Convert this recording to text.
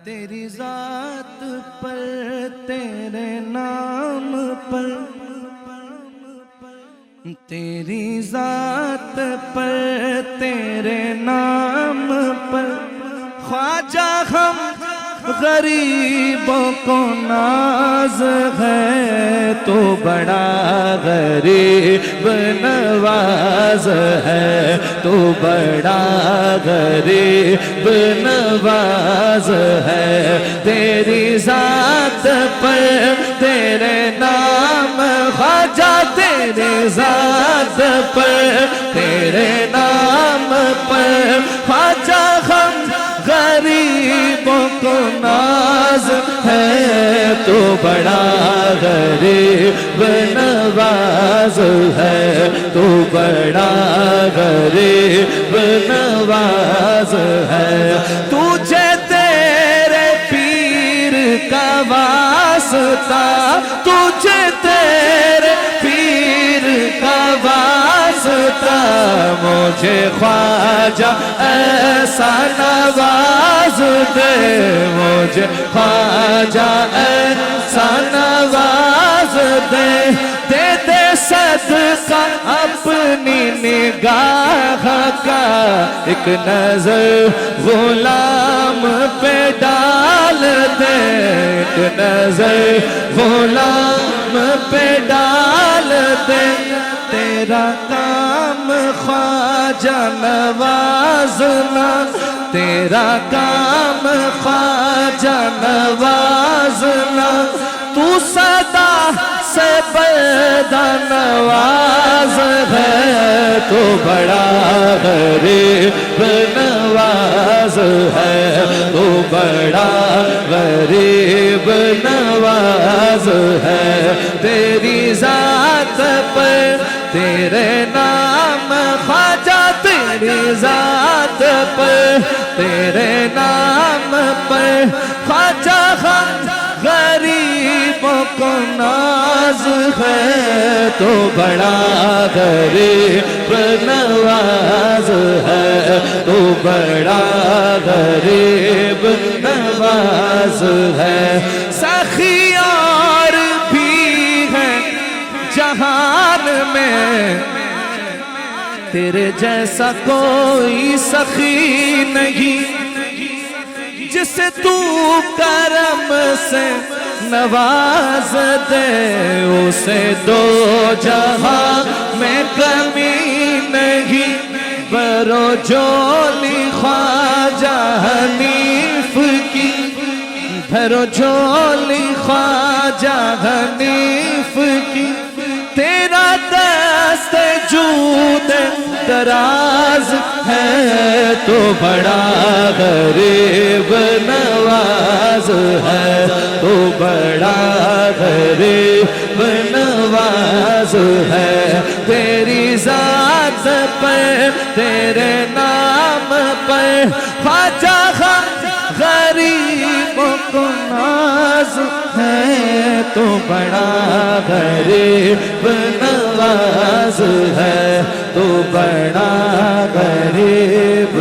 تیری ذات پر تیرے نام پر، تیری ذات پر تیرے نام پر خواجہ ہم غریبوں کو ناز ہے، تو بڑا غریب نواز ہے، تو بڑا غریب نواز ہے۔ تیری ذات پر تیرے نام خواجہ، تیری ذات پر تیرے نام پر خواجہ ہم غریبوں کو ناز ہے، تو بڑا غریب نواز ہے، تو بڑا غریب نواز ہے۔ تجھے تیرے پیر کا واسطہ، تجھے تیرے پیر کا واسطہ، مجھے خواجہ ایسا نواز دے، مجھے خواجہ ایسا نواز دے، دے دے صدقہ اپنی نگاہ کا، ایک نظر غلام پہ ڈال دے، ایک نظر غلام پہ ڈال دے۔ تیرا کام خواجہ نوازنا، تیرا کام خواجہ نوازنا، تو صدا سے پیدا نواز ہے، تو بڑا غریب نواز ہے، تو بڑا غریب نواز ہے۔ تیری ذات پر تیرے نام خواجہ، تیری ذات پر تیرے نام پر خواجہ ہم غریبوں کو ناز ہے، تو بڑا غریب نواز ہے، تو بڑا غریب نواز ہے۔ سخی اور بھی ہے جہان میں، تیرے جیسا کوئی سخی نہیں، جسے تو کرم سے نواز دے، اسے دو جہاں میں کمی نہیں۔ برو جولی خواجہ حنیف کی، بھرو جولی خواجہ حنیف کی، تیرا دست جود دراز ہے، تو بڑا غریب نواز ہے، تو بڑا غریب نواز ہے۔ تیری ذات پر تیرے نام پر خواجہ ہم غریبوں کو ناز ہے، تو بڑا غریب نواز ہے، تو بڑا غریب